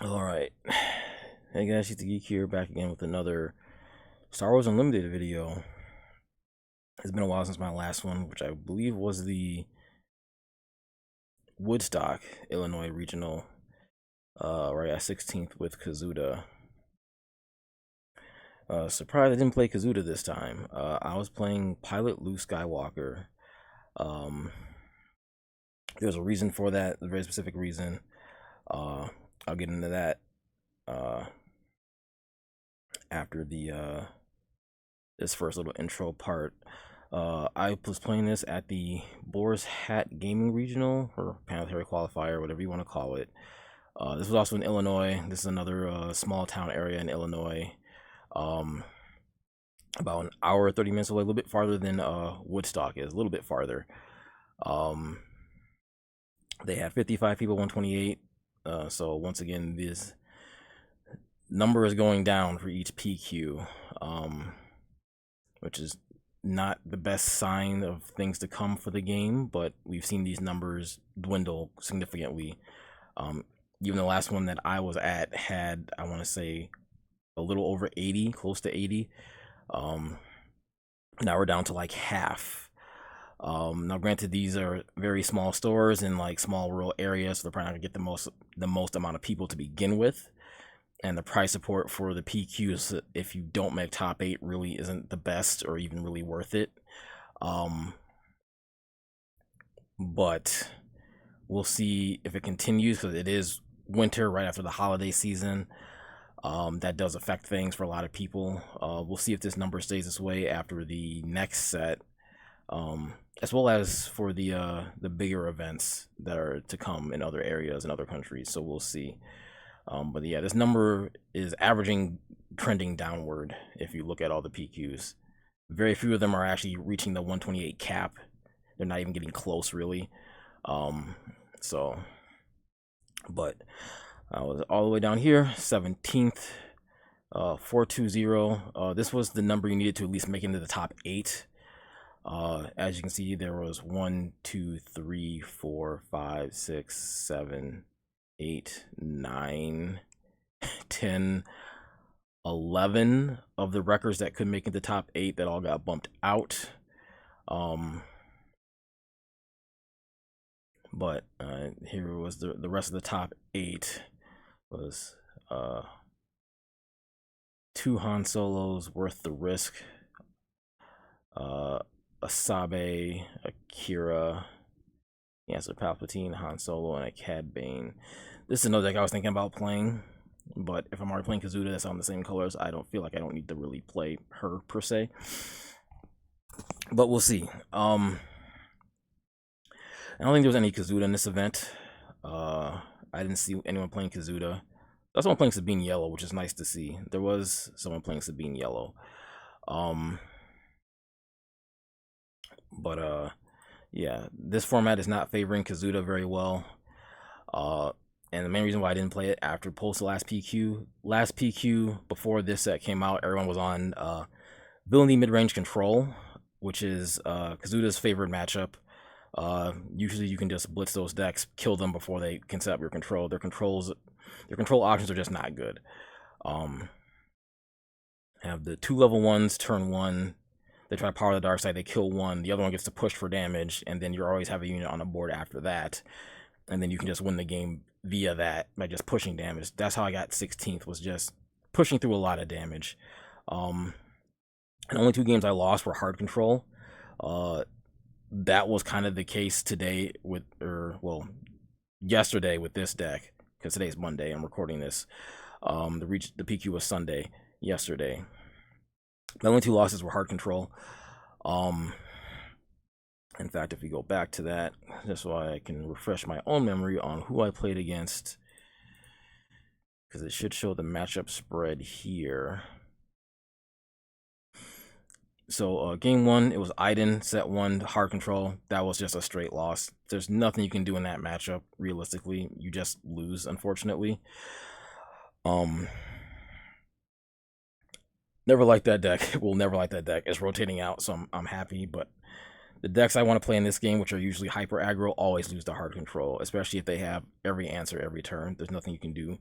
Alright. Hey guys, it's the Geek here, back again with another Star Wars Unlimited video. It's been a while since my last one, which I believe was the Woodstock, Illinois regional, right at 16th with Kazuda. Surprised I didn't play Kazuda this time. I was playing Pilot Luke Skywalker. There's a reason for that, a very specific reason. I'll get into that after this first little intro part. I was playing this at the Boar's Hat Gaming Regional, or Planetary Qualifier, whatever you want to call it. This was also in Illinois. This is another small town area in Illinois. About an hour, 30 minutes away, a little bit farther than Woodstock is, a little bit farther. They have 55 people, 128. So once again, this number is going down for each PQ, which is not the best sign of things to come for the game, but we've seen these numbers dwindle significantly. Even the last one that I was at had, I want to say, a little over 80, close to 80. Now we're down to like half. Now granted, these are very small stores in like small rural areas, so they're probably not gonna get the most amount of people to begin with. And the price support for the PQs, if you don't make top 8, really isn't the best or even really worth it. But we'll see if it continues, because it is winter right after the holiday season. That does affect things for a lot of people. We'll see if this number stays this way after the next set, as well as for the bigger events that are to come in other areas and other countries. So we'll see. But yeah, this number is trending downward if you look at all the PQs. Very few of them are actually reaching the 128 cap. They're not even getting close, really. But I was all the way down here, 17th, 420. This was the number you needed to at least make it into the top 8. As you can see, there was 1, 2, 3, 4, 5, 6, 7, 8, 9, 10, 11 of the records that could make it the top 8 that all got bumped out. But here was the rest of the top 8 was 2 Han Solos worth the risk, Asabe, Akira, so Palpatine, Han Solo, and a Cad Bane. This is another deck I was thinking about playing, but if I'm already playing Kazuda that's on the same colors, I don't feel like I don't need to really play her per se. But we'll see. I don't think there was any Kazuda in this event. I didn't see anyone playing Kazuda. There's someone playing Sabine Yellow, which is nice to see. There was someone playing Sabine Yellow. Yeah, this format is not favoring Kazuda very well. And the main reason why I didn't play it after post last PQ before this set came out, everyone was on Villainy Mid-Range Control, which is Kazuda's favorite matchup. Usually you can just blitz those decks, kill them before they can set up your control. Their control options are just not good. Have the 2 level 1s, turn 1. They try to power the dark side, they kill one, the other one gets to push for damage, and then you always have a unit on the board after that. And then you can just win the game via that by just pushing damage. That's how I got 16th, was just pushing through a lot of damage. And only 2 games I lost were hard control. That was kind of the case today yesterday with this deck, because today's Monday, I'm recording this. The PQ was Sunday, yesterday. The only 2 losses were hard control. In fact, if we go back to that, just so I can refresh my own memory on who I played against, because it should show the matchup spread here. So game 1, it was Iden, set 1, hard control. That was just a straight loss. There's nothing you can do in that matchup, realistically. You just lose, unfortunately. Never liked that deck. Will never like that deck. It's rotating out, so I'm happy, but the decks I want to play in this game, which are usually hyper aggro, always lose the hard control, especially if they have every answer every turn. There's nothing you can do.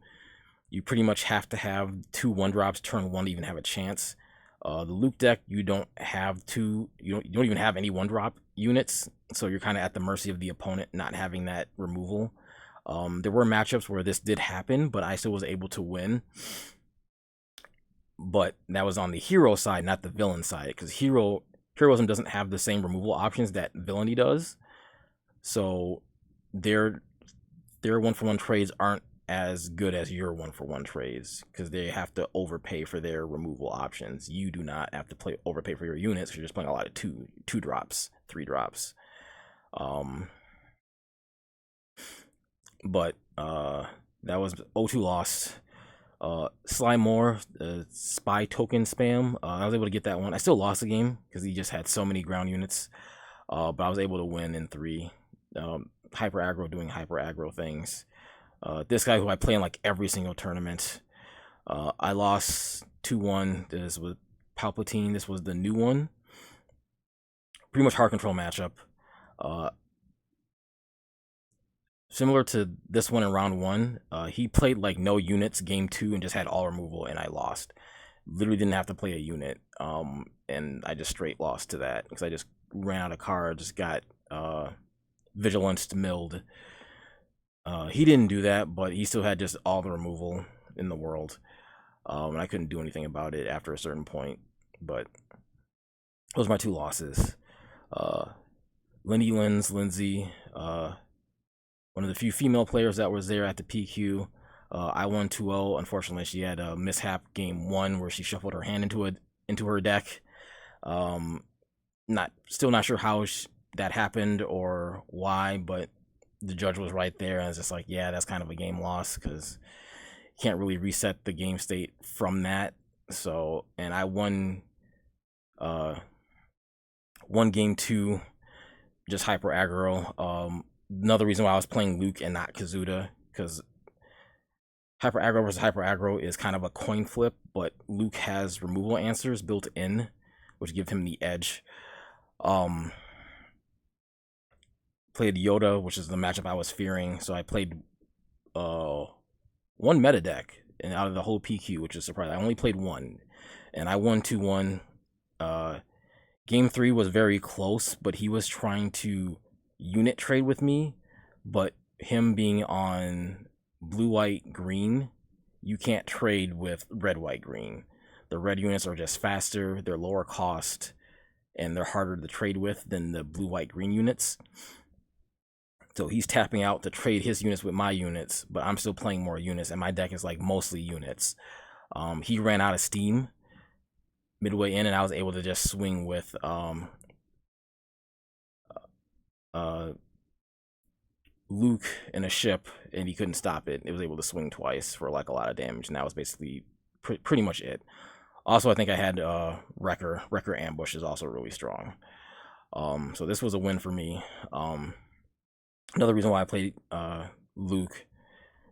You pretty much have to have 2 1-drops turn 1 to even have a chance. The Luke deck, you don't even have any 1-drop units, so you're kind of at the mercy of the opponent not having that removal. There were matchups where this did happen, but I still was able to win. But that was on the hero side, not the villain side, because heroism doesn't have the same removal options that villainy does. So their 1-for-1 trades aren't as good as your 1-for-1 trades, because they have to overpay for their removal options. You do not have to overpay for your units. You're just playing a lot of 2-drops, 3-drops. But that was O2 lost. Sly Moore, spy token spam. I was able to get that one. I still lost the game because he just had so many ground units. But I was able to win in 3. Hyper aggro doing hyper aggro things. This guy who I play in like every single tournament. I lost 2-1. This was Palpatine. This was the new one. Pretty much hard control matchup. Similar to this one in round 1, he played like no units game 2 and just had all removal, and I lost. Literally didn't have to play a unit, and I just straight lost to that because I just ran out of cards, got Vigilance milled. He didn't do that, but he still had just all the removal in the world, and I couldn't do anything about it after a certain point. But those are my 2 losses. Lindsay, one of the few female players that was there at the PQ. I won 2-0. Unfortunately, she had a mishap game 1 where she shuffled her hand into her deck. Still not sure how that happened or why, but the judge was right there, and it's just like, yeah, that's kind of a game loss because you can't really reset the game state from that. So, and I won game 2, just hyper aggro. Another reason why I was playing Luke and not Kazuda, because hyper aggro versus hyper aggro is kind of a coin flip, but Luke has removal answers built in, which give him the edge. Played Yoda, which is the matchup I was fearing, so I played 1 meta deck, and out of the whole PQ, which is surprising. I only played 1, and I won 2-1. Game 3 was very close, but he was trying to unit trade with me, but him being on blue, white, green, you can't trade with red, white, green. The red units are just faster, they're lower cost, and they're harder to trade with than the blue, white, green units. So he's tapping out to trade his units with my units, but I'm still playing more units, and my deck is like mostly units. He ran out of steam midway in, and I was able to just swing with Luke in a ship, and he couldn't stop it. It was able to swing twice for like a lot of damage, and that was basically pretty much it. Also, I think I had Wrecker Ambush is also really strong. So this was a win for me. Another reason why I played Luke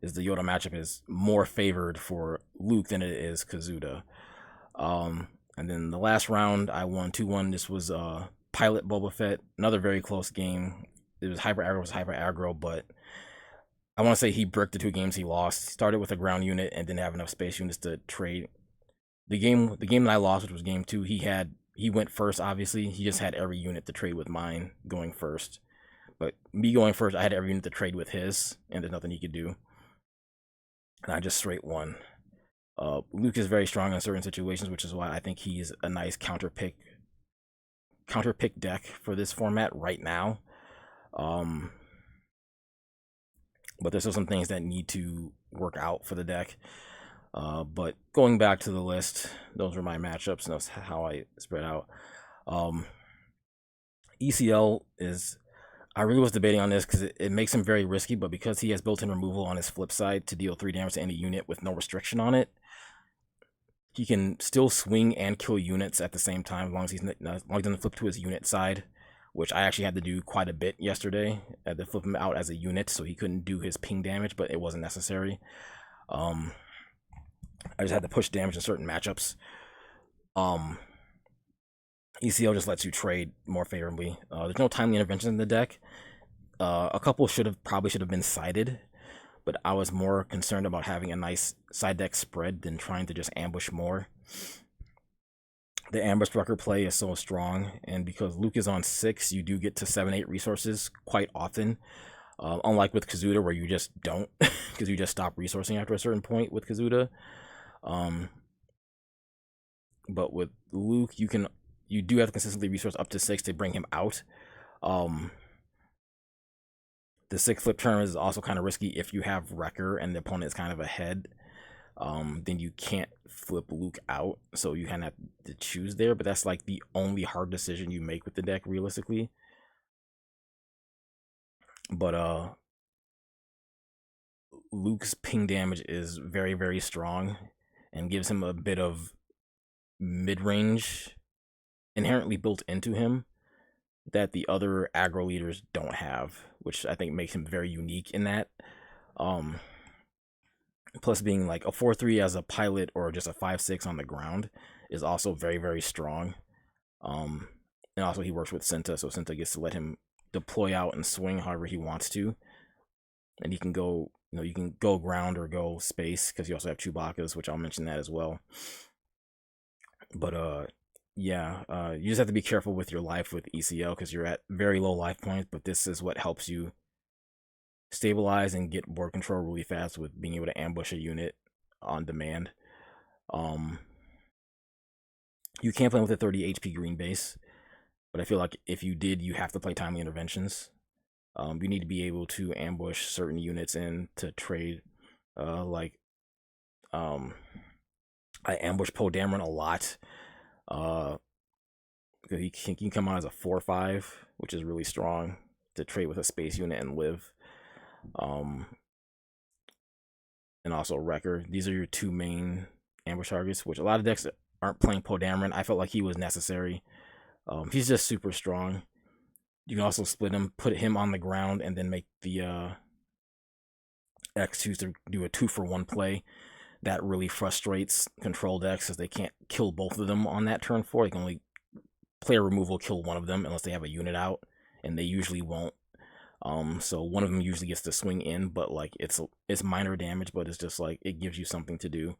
is the Yoda matchup is more favored for Luke than it is Kazuda. And then the last round, I won 2-1. This was Pilot Boba Fett. Another very close game. It was hyper aggro, but I want to say he bricked the 2 games he lost. He started with a ground unit and didn't have enough space units to trade. The game that I lost, which was game 2, he went first, obviously. He just had every unit to trade with mine going first. But me going first, I had every unit to trade with his, and there's nothing he could do. And I just straight won. Luke is very strong in certain situations, which is why I think he's a nice counter pick deck for this format right now. But there's still some things that need to work out for the deck. But going back to the list, those were my matchups, and that's how I spread out. ECL is, I really was debating on this because it makes him very risky, but because he has built-in removal on his flip side to deal 3 damage to any unit with no restriction on it, he can still swing and kill units at the same time as long as he doesn't flip to his unit side, which I actually had to do quite a bit yesterday. I had to flip him out as a unit so he couldn't do his ping damage, but it wasn't necessary. I just had to push damage in certain matchups. ECL just lets you trade more favorably. There's no timely intervention in the deck. A couple probably should have been sided, but I was more concerned about having a nice side deck spread than trying to just ambush more. The ambush wrecker play is so strong, and because Luke is on 6, you do get to 7-8 resources quite often. Unlike with Kazuda, where you just don't, because you just stop resourcing after a certain point with Kazuda. But with Luke, you do have to consistently resource up to 6 to bring him out. The 6 flip turn is also kind of risky if you have Wrecker and the opponent is kind of ahead. Then you can't flip Luke out, so you kind of have to choose there. But that's like the only hard decision you make with the deck, realistically. But Luke's ping damage is very, very strong and gives him a bit of mid-range inherently built into him that the other aggro leaders don't have, which I think makes him very unique in that. Plus being like a 4-3 as a pilot or just a 5-6 on the ground is also very, very strong. And also he works with Senta, so Senta gets to let him deploy out and swing however he wants to. And he can go, you can go ground or go space, because you also have Chewbacca's, which I'll mention that as well. But yeah, you just have to be careful with your life with ECL, because you're at very low life points, but this is what helps you stabilize and get board control really fast with being able to ambush a unit on demand. You can play with a 30 HP green base, but I feel like if you did, you have to play timely interventions. You need to be able to ambush certain units in to trade. I ambush Poe Dameron a lot. He can come out as a 4-5, which is really strong to trade with a space unit and live. And also Wrecker. These are your two main ambush targets, which a lot of decks aren't playing Poe Dameron. I felt like he was necessary. He's just super strong. You can also split him, put him on the ground, and then make the X2s to do a 2-for-1 play. That really frustrates control decks, because they can't kill both of them on that turn 4. They can only player removal kill one of them unless they have a unit out, and they usually won't. So one of them usually gets to swing in, but like it's minor damage, but it's just like it gives you something to do.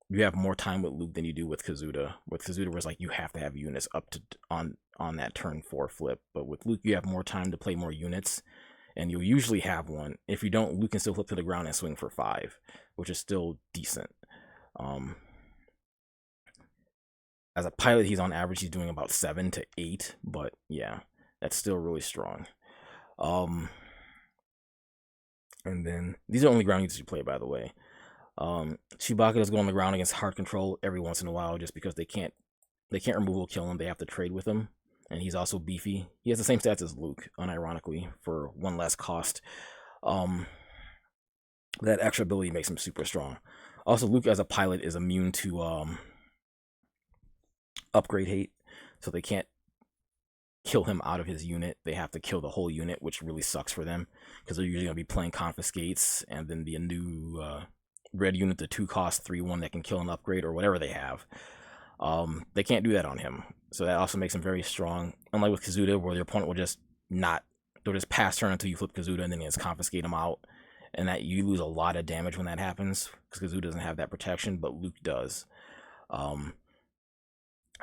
You have more time with Luke than you do with Kazuda. With Kazuda, where it's like you have to have units up to on that turn 4 flip, but with Luke, you have more time to play more units, and you'll usually have one. If you don't, Luke can still flip to the ground and swing for 5, which is still decent. As a pilot, he's on average, he's doing about 7 to 8, but yeah, that's still really strong. And then these are only ground units you play, by the way. Chewbacca does go on the ground against hard control every once in a while, just because they can't removal kill him. They have to trade with him, and he's also beefy. He has the same stats as Luke, unironically, for 1 less cost. That extra ability makes him super strong. Also, Luke as a pilot is immune to upgrade hate, so they can't kill him out of his unit. They have to kill the whole unit, which really sucks for them, because they're usually going to be playing confiscates, and then the new red unit, the 2-cost 3-1 that can kill an upgrade or whatever they have. They can't do that on him, so that also makes him very strong. Unlike with Kazuda, where your opponent will just they'll just pass turn until you flip Kazuda, and then you just confiscate him out, and that you lose a lot of damage when that happens, because Kazuda doesn't have that protection, but Luke does. And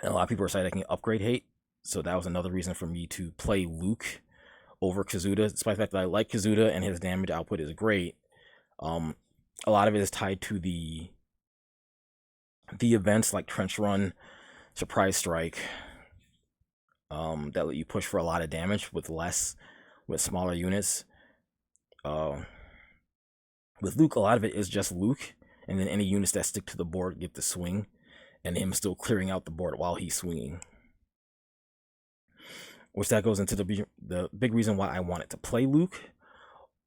a lot of people are citing upgrade hate, so that was another reason for me to play Luke over Kazuda, despite the fact that I like Kazuda and his damage output is great. A lot of it is tied to the events like Trench Run, Surprise Strike, that let you push for a lot of damage with smaller units. With Luke, a lot of it is just Luke, and then any units that stick to the board get the swing, and him still clearing out the board while he's swinging. Which that goes into the big reason why I wanted to play Luke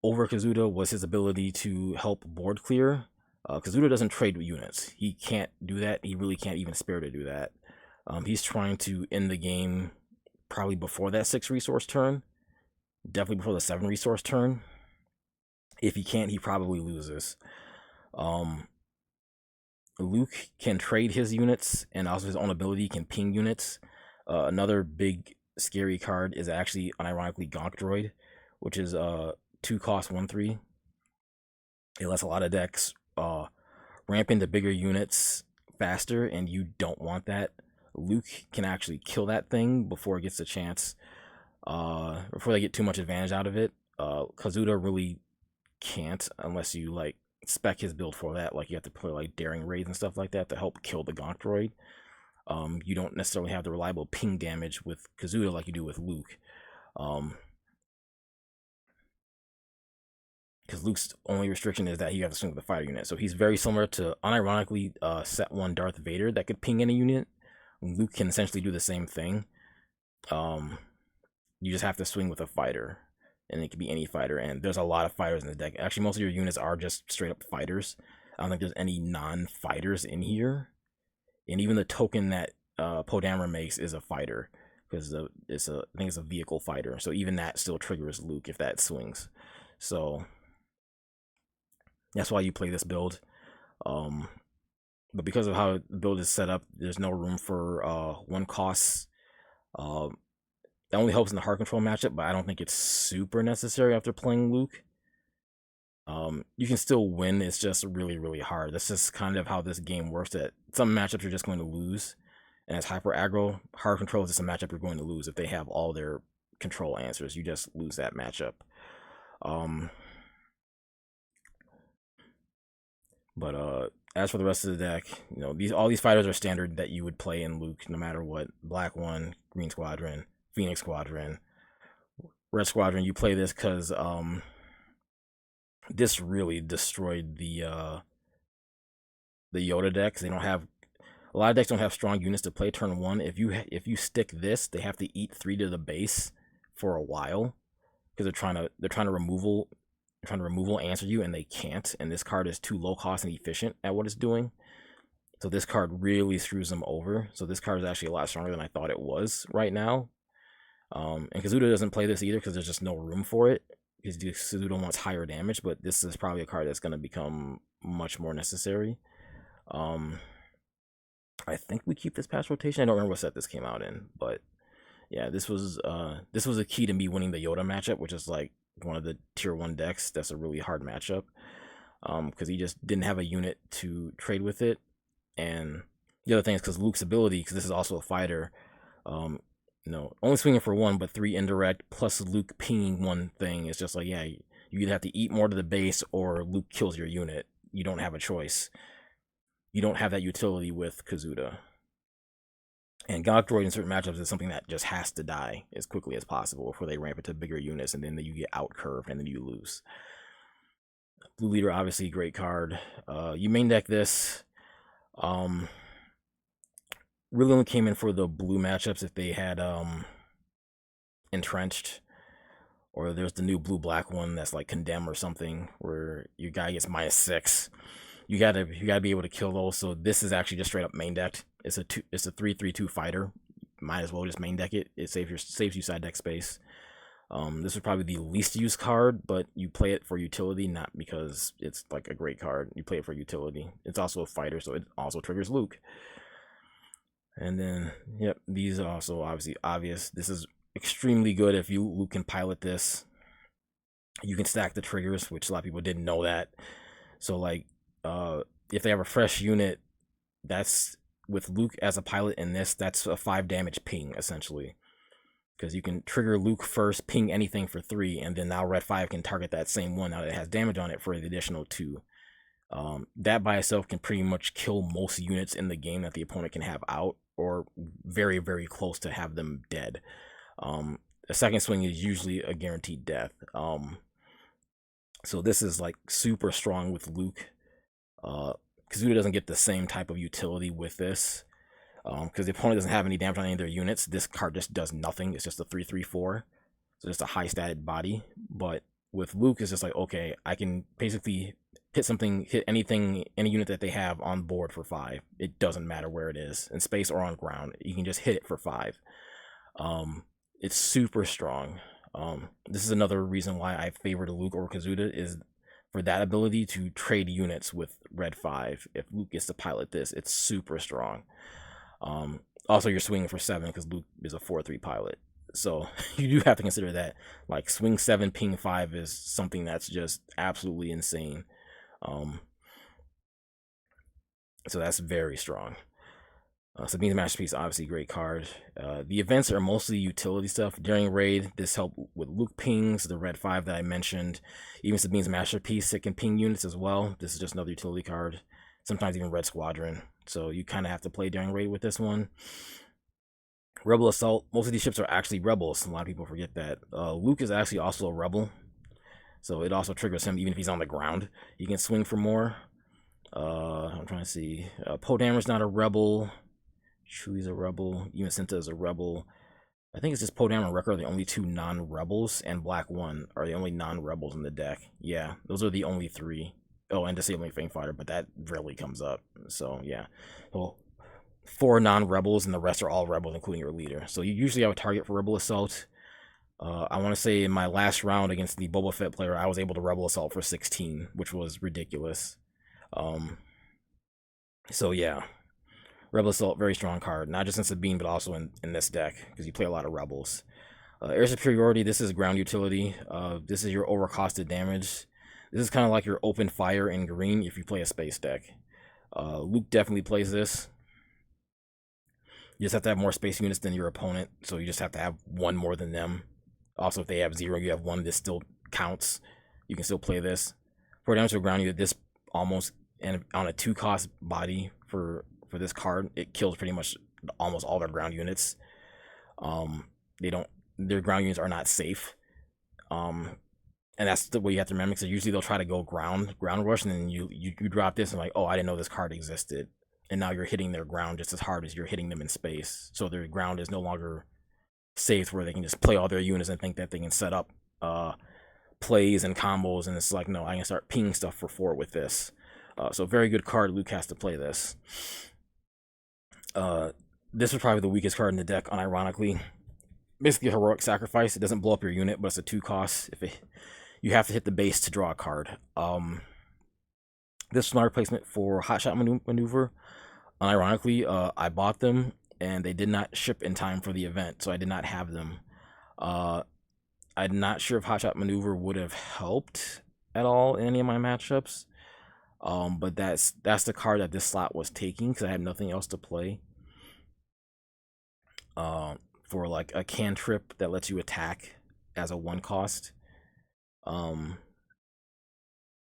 over Kazuda was his ability to help board clear. Kazuda doesn't trade with units. He can't do that. He really can't even spare to do that. He's trying to end the game probably before that 6 resource turn. Definitely before the 7 resource turn. If he can't, he probably loses. Luke can trade his units, and also his own ability can ping units. Another big scary card is actually, unironically, Gonk Droid, which is 2-cost 1-3. It lets a lot of decks ramp into bigger units faster, and you don't want that. Luke can actually kill that thing before it gets a chance, before they get too much advantage out of it. Kazuda really can't unless you like spec his build for that. Like you have to play like daring raids and stuff like that to help kill the Gonk droid. You don't necessarily have the reliable ping damage with Kazuda like you do with Luke. Because Luke's only restriction is that you have to swing with a fighter unit. So he's very similar to, unironically, Set 1 Darth Vader that could ping any unit. Luke can essentially do the same thing. You just have to swing with a fighter, and it can be any fighter. And there's a lot of fighters in the deck. Actually, most of your units are just straight up fighters. I don't think there's any non-fighters in here. And even the token that Podamra makes is a fighter, because I think it's a vehicle fighter. So even that still triggers Luke if that swings. So that's why you play this build. But because of how the build is set up, there's no room for one costs. That only helps in the heart control matchup, but I don't think it's super necessary after playing Luke. You can still win, it's just really, really hard. That's just kind of how this game works, that some matchups you're just going to lose. And as hyper aggro, heart control is just a matchup you're going to lose. If they have all their control answers, you just lose that matchup. But as for the rest of the deck, you know, all these fighters are standard that you would play in Luke no matter what. Black 1, Green Squadron, Phoenix Squadron, Red Squadron. You play this because this really destroyed the Yoda decks. They don't have, a lot of decks don't have strong units to play turn 1. If you stick this, they have to eat 3 to the base for a while because they're trying to removal answer you, and they can't. And this card is too low cost and efficient at what it's doing. So this card really screws them over. So this card is actually a lot stronger than I thought it was right now. And Kazuda doesn't play this either because there's just no room for it. Because Kazuda wants higher damage, but this is probably a card that's going to become much more necessary. I think we keep this past rotation. I don't remember what set this came out in, but yeah, this was a key to me winning the Yoda matchup, which is like one of the tier 1 decks. That's a really hard matchup because he just didn't have a unit to trade with it. And the other thing is because Luke's ability, because this is also a fighter, only swinging for 1 but 3 indirect plus Luke pinging 1 thing. It's just like, yeah, you either have to eat more to the base or Luke kills your unit. You don't have a choice. You don't have that utility with Kazuda. And Gonk droid in certain matchups is something that just has to die as quickly as possible before they ramp into bigger units, and then you get out curved and then you lose. Blue Leader, obviously, great card. You main deck this. Really only came in for the blue matchups if they had entrenched, or there's the new blue-black one that's like condemn or something, where your guy gets -6. You gotta be able to kill those. So this is actually just straight up main decked. It's a 3/3/2 fighter. Might as well just main deck it. It saves you side deck space. This is probably the least used card, but you play it for utility, not because it's like a great card. You play it for utility. It's also a fighter, so it also triggers Luke. And then, yep, these are also obviously obvious. This is extremely good if Luke can pilot this. You can stack the triggers, which a lot of people didn't know that. So like, if they have a fresh unit, that's with Luke as a pilot in this, that's a 5 damage ping essentially, because you can trigger Luke first, ping anything for 3, and then now Red 5 can target that same one now that it has damage on it for the additional 2. That by itself can pretty much kill most units in the game that the opponent can have out, or very, very close to have them dead. A second swing is usually a guaranteed death. So this is like super strong with Luke. Kazuda doesn't get the same type of utility with this, because the opponent doesn't have any damage on any of their units. This card just does nothing. It's just a 3/3/4, so just a high statted body. But with Luke, it's just like, okay, I can basically hit anything, any unit that they have on board for 5. It doesn't matter where it is, in space or on ground. You can just hit it for 5. It's super strong. This is another reason why I favored Luke over Kazuda, is for that ability to trade units with Red 5. If Luke gets to pilot this, it's super strong. Also, you're swinging for 7 because Luke is a 4/3 pilot. So you do have to consider that. Like, swing 7, ping 5 is something that's just absolutely insane. So that's very strong. Sabine's Masterpiece, obviously great card. The events are mostly utility stuff. During raid, this helped with Luke pings, the red 5 that I mentioned. Even Sabine's Masterpiece, it can ping units as well. This is just another utility card. Sometimes even Red Squadron. So you kind of have to play during raid with this one. Rebel Assault, most of these ships are actually rebels. A lot of people forget that. Luke is actually also a rebel. So it also triggers him even if he's on the ground. He can swing for more. I'm trying to see. Poe Dameron's not a rebel. Chewie's a rebel. Even Cinta is a rebel. I think it's just Poe Dameron and Wrecker are the only 2 non-rebels, and Black 1 are the only non-rebels in the deck. Yeah, those are the only 3. Oh, and Disabling Fang Fighter, but that rarely comes up. So, yeah. Well, 4 non-rebels, and the rest are all rebels, including your leader. So you usually have a target for Rebel Assault. I want to say in my last round against the Boba Fett player, I was able to Rebel Assault for 16, which was ridiculous. So, yeah. Rebel Assault, very strong card, not just in Sabine, but also in this deck, because you play a lot of Rebels. Air Superiority, this is ground utility. This is your overcosted damage. This is kind of like your open fire in green if you play a space deck. Luke definitely plays this. You just have to have more space units than your opponent, so you just have to have 1 more than them. Also, if they have 0, you have 1, this still counts. You can still play this. For damage to ground unit, this almost, and on a 2-cost body for this card, it kills pretty much almost all their ground units. Their ground units are not safe. And that's the way you have to remember, because usually they'll try to go ground rush, and then you drop this and like, oh, I didn't know this card existed. And now you're hitting their ground just as hard as you're hitting them in space. So their ground is no longer safe where they can just play all their units and think that they can set up plays and combos, and it's like, no, I can start pinging stuff for 4 with this. So very good card. Luke has to play this. This was probably the weakest card in the deck, unironically. Basically, Heroic Sacrifice. It doesn't blow up your unit, but it's a 2-cost. You have to hit the base to draw a card. This is my replacement for Hotshot Maneuver. Unironically, I bought them, and they did not ship in time for the event, so I did not have them. I'm not sure if Hotshot Maneuver would have helped at all in any of my matchups. But that's the card that this slot was taking, because I had nothing else to play. For like a cantrip that lets you attack as a 1-cost. And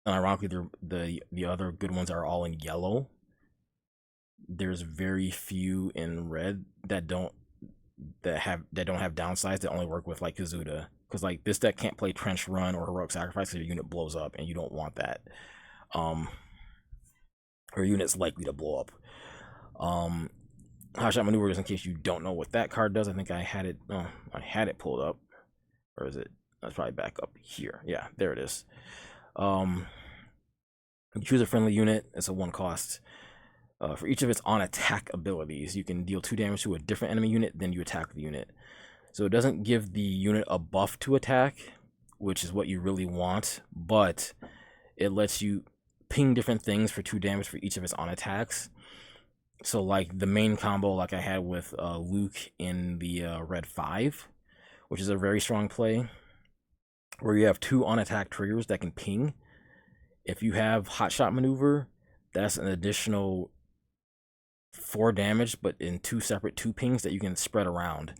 ironically, the other good ones are all in yellow. There's very few in red that don't have downsides that only work with like Kazuda, because like this deck can't play Trench Run or Heroic Sacrifice because your unit blows up, and you don't want that. Or unit's likely to blow up. Hotshot Maneuver, just in case you don't know what that card does. I think I had it. Oh, I had it pulled up, or is it? That's probably back up here. Yeah, there it is. You choose a friendly unit. It's a 1-cost. For each of its on-attack abilities, you can deal 2 damage to a different enemy unit, then you attack the unit. So it doesn't give the unit a buff to attack, which is what you really want, but it lets you ping different things for 2 damage for each of its on-attacks. So like the main combo like I had with Luke in the red 5, which is a very strong play, where you have 2 on-attack triggers that can ping. If you have Hotshot Maneuver, that's an additional 4 damage, but in 2 separate 2 pings that you can spread around.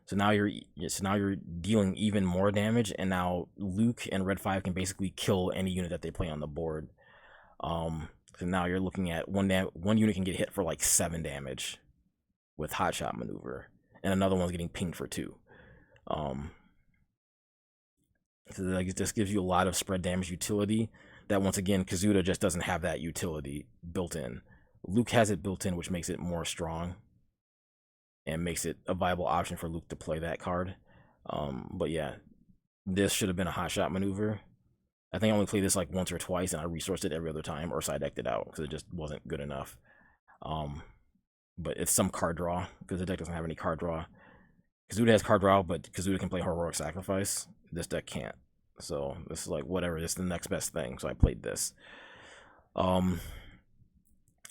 So now you're dealing even more damage, and now Luke and red 5 can basically kill any unit that they play on the board. So now you're looking at one unit can get hit for like 7 damage with Hotshot Maneuver, and another one's getting pinged for 2. So like, it just gives you a lot of spread damage utility that, once again, Kazuda just doesn't have that utility built in. Luke has it built in, which makes it more strong and makes it a viable option for Luke to play that card. But yeah, this should have been a Hotshot Maneuver. I think I only played this like once or twice, and I resourced it every other time or side decked it out because it just wasn't good enough. But it's some card draw, because the deck doesn't have any card draw. Kazuda has card draw, but Kazuda can play Heroic Sacrifice. This deck can't. So this is like, whatever, this is the next best thing. So I played this. Arm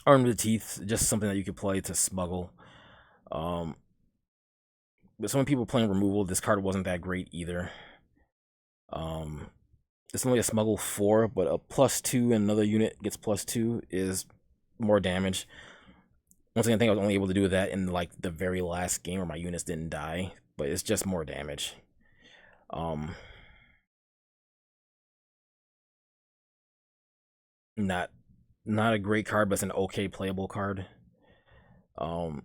of the Teeth, just something that you could play to smuggle. But some people playing removal, this card wasn't that great either. It's only a smuggle 4, but a +2 and another unit gets +2 is more damage. Once again, I think I was only able to do that in like the very last game where my units didn't die, but it's just more damage. Um, not not a great card, but it's an okay playable card. Um,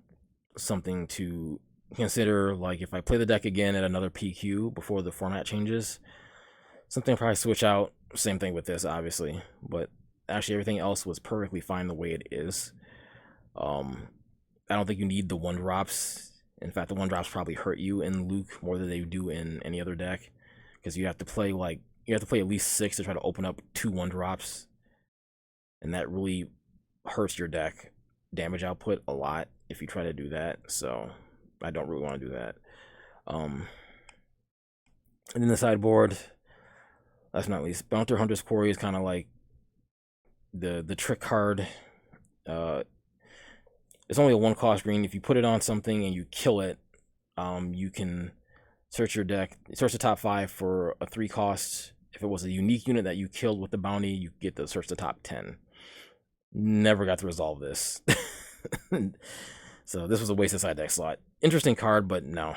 Something to consider, like if I play the deck again at another PQ before the format changes, something I'll probably switch out. Same thing with this, obviously, but actually everything else was perfectly fine the way it is. I don't think you need the 1-drops. In fact, the 1-drops probably hurt you in Luke more than they do in any other deck, because you have to play at least 6 to try to open up 2 1-drops, and that really hurts your deck damage output a lot if you try to do that. So I don't really want to do that. And then the sideboard, last but not least, Bounty Hunter's Quarry is kind of like the trick card. It's only a 1-cost green. If you put it on something and you kill it, you can search your deck, search the top 5 for a 3-cost. If it was a unique unit that you killed with the bounty, you get to search the top 10. Never got to resolve this. So this was a waste of side deck slot. Interesting card, but no.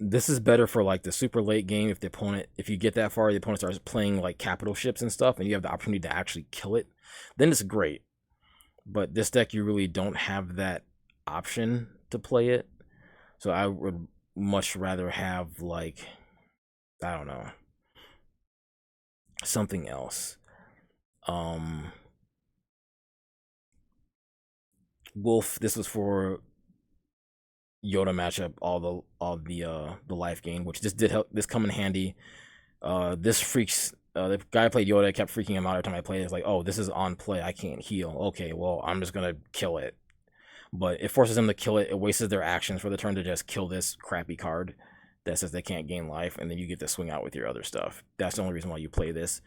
This is better for like the super late game if you get that far, the opponent starts playing like capital ships and stuff, and you have the opportunity to actually kill it, then it's great. But this deck, you really don't have that option to play it. So I would much rather have, like, I don't know, something else. Wolf, this was for Yoda matchup, all the life gain, which this did help. This come in handy. This freaks. The guy I played Yoda kept freaking him out every time I played. It's like, oh, this is on play. I can't heal. Okay, well, I'm just gonna kill it. But it forces them to kill it. It wastes their actions for the turn to just kill this crappy card that says they can't gain life, and then you get to swing out with your other stuff. That's the only reason why you play this.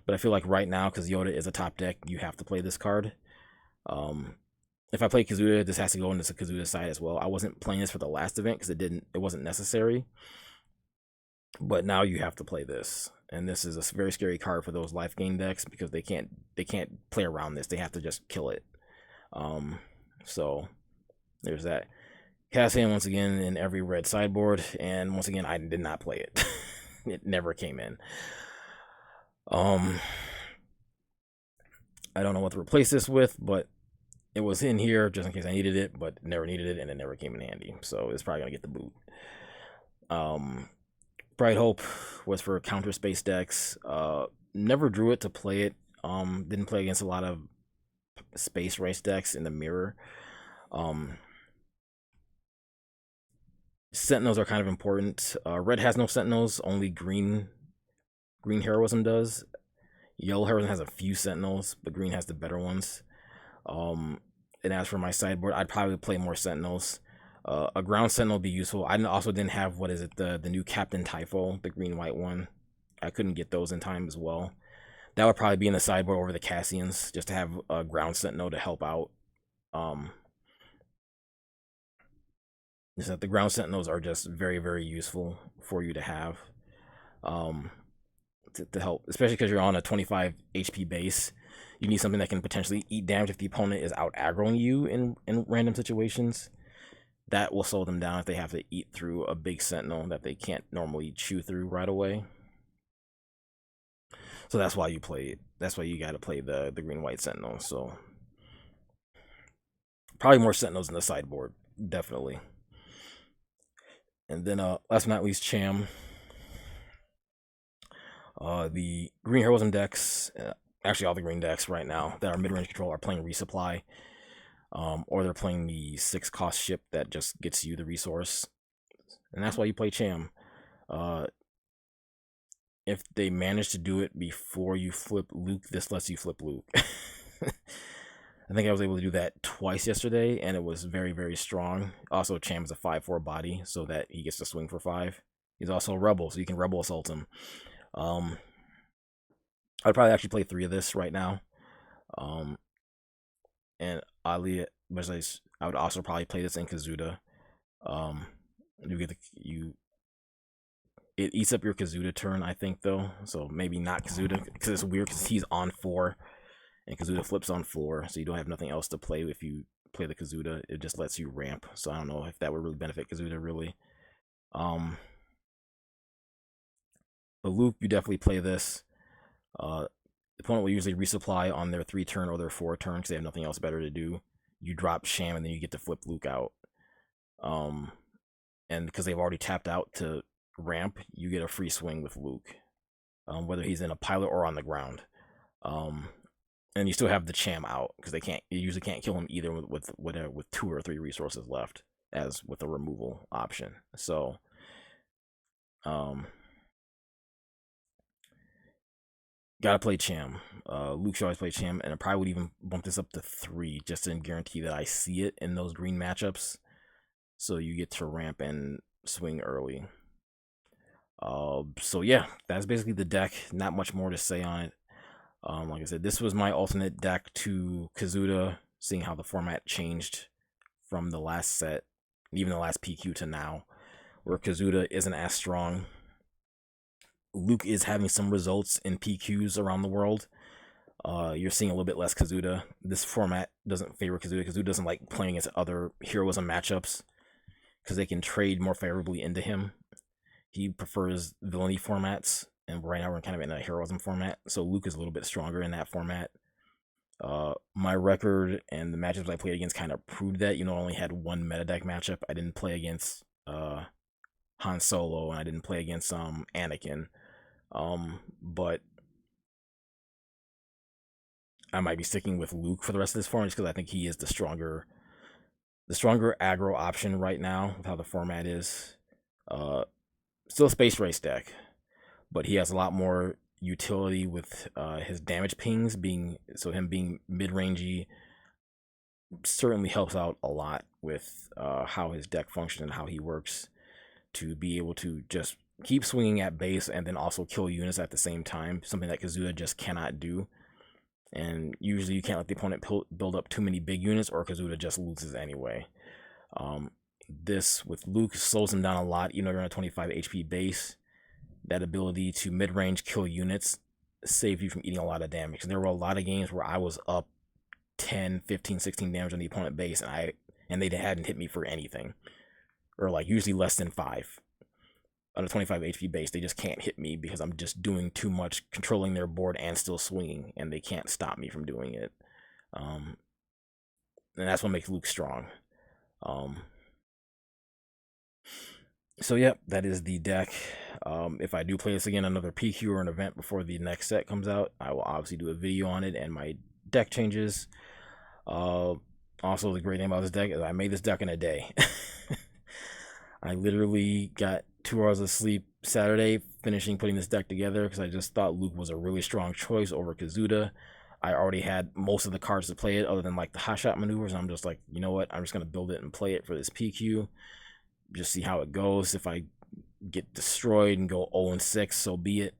But I feel like right now, because Yoda is a top deck, you have to play this card. If I play Kazuda, this has to go into the Kazuda side as well. I wasn't playing this for the last event because it wasn't necessary. But now you have to play this, and this is a very scary card for those life gain decks because they can't play around this. They have to just kill it. So there's that. Cassian once again in every red sideboard, and once again I did not play it. It never came in. I don't know what to replace this with, but it was in here just in case I needed it, but never needed it, and it never came in handy. So it's probably gonna get the boot. Bright Hope was for counter space decks. Never drew it to play it. Didn't play against a lot of space race decks in the mirror. Sentinels are kind of important. Red has no Sentinels, only green Heroism does. Yellow Heroism has a few Sentinels, but green has the better ones. And as for my sideboard, I'd probably play more Sentinels. A ground Sentinel would be useful. I also didn't have, what is it, the new Captain Typho, the green-white one. I couldn't get those in time as well. That would probably be in the sideboard over the Cassians, just to have a ground Sentinel to help out. Is that the ground Sentinels are just very, very useful for you to have. To help, especially because you're on a 25 HP base. You need something that can potentially eat damage if the opponent is out aggroing you in random situations. That will slow them down if they have to eat through a big Sentinel that they can't normally chew through right away. So that's why you play it. That's why you got to play the green-white Sentinel. So probably more Sentinels in the sideboard, definitely. And then last but not least, Cham. The green Heroism decks, actually all the green decks right now that are mid-range control are playing Resupply. Or they're playing the 6-cost ship that just gets you the resource. And that's why you play Cham. If they manage to do it before you flip Luke, this lets you flip Luke. I think I was able to do that twice yesterday, and it was very, very strong. Also, Cham is a 5/4 body, so that he gets to swing for 5. He's also a Rebel, so you can Rebel Assault him. I'd probably actually play 3 of this right now. And oddly, I would also probably play this in Kazuda. It eats up your Kazuda turn, I think, though. So maybe not Kazuda, because it's weird because he's on 4 and Kazuda flips on 4, so you don't have nothing else to play if you play the Kazuda. It just lets you ramp. So I don't know if that would really benefit Kazuda, really. But Luke, you definitely play this. The opponent will usually resupply on their 3 turn or their 4 turn because they have nothing else better to do. You drop Sham and then you get to flip Luke out. And because they've already tapped out to ramp, you get a free swing with Luke, whether he's in a pilot or on the ground. And you still have the Cham out because you usually can't kill him either with 2 or 3 resources left, as with a removal option. So, gotta play Cham. Luke should always play Cham, and I probably would even bump this up to 3 just to guarantee that I see it in those green matchups. So you get to ramp and swing early. So yeah, that's basically the deck. Not much more to say on it. Like I said, this was my alternate deck to Kazuda, seeing how the format changed from the last set, even the last PQ to now, where Kazuda isn't as strong. Luke is having some results in PQs around the world. You're seeing a little bit less Kazuda. This format doesn't favor Kazuda. Kazuda doesn't like playing against other heroism matchups because they can trade more favorably into him. He prefers villainy formats, and right now we're kind of in a heroism format, so Luke is a little bit stronger in that format. My record and the matchups I played against kind of proved that. I only had 1 meta deck matchup. I didn't play against Han Solo, and I didn't play against Anakin. But I might be sticking with Luke for the rest of this format just because I think he is the stronger aggro option right now with how the format is. Still a space race deck, but he has a lot more utility with his damage pings him being mid-rangey certainly helps out a lot with how his deck functions and how he works, to be able to just keep swinging at base and then also kill units at the same time, something that Kazuda just cannot do. And usually you can't let the opponent build up too many big units, or Kazuda just loses anyway. This with Luke slows him down a lot. You're on a 25 HP base. That ability to mid-range kill units saved you from eating a lot of damage. There were a lot of games where I was up 10, 15, 16 damage on the opponent base, and they hadn't hit me for anything, or like usually less than 5 on a 25 HP base. They just can't hit me because I'm just doing too much controlling their board and still swinging, and they can't stop me from doing it. And that's what makes Luke strong. So yep, that is the deck. If I do play this again, another PQ or an event before the next set comes out, I will obviously do a video on it and my deck changes. Also, the great thing about this deck is I made this deck in a day. I literally got 2 hours of sleep Saturday finishing putting this deck together because I just thought Luke was a really strong choice over Kazuda. I already had most of the cards to play it other than like the hotshot maneuvers. I'm just like, you know what? I'm just going to build it and play it for this PQ. Just see how it goes. If I get destroyed and go 0-6, so be it.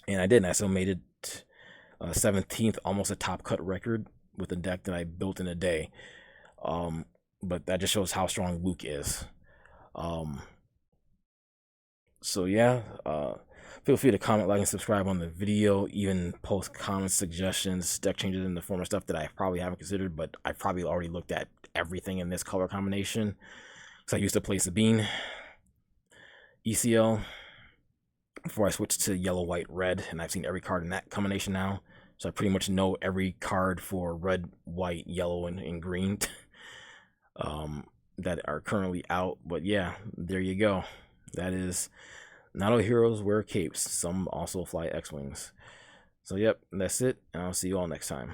And I did. I still made it 17th, almost a top cut record with a deck that I built in a day. But that just shows how strong Luke is. So yeah, feel free to comment, like, and subscribe on the video. Even post comments, suggestions, deck changes in the form of stuff that I probably haven't considered, but I probably already looked at everything in this color combination. So I used to play Sabine ECL before I switched to yellow, white, red, and I've seen every card in that combination now. So I pretty much know every card for red, white, yellow, and green that are currently out. But yeah, there you go. That is, not all heroes wear capes. Some also fly X-Wings. So yep, that's it, and I'll see you all next time.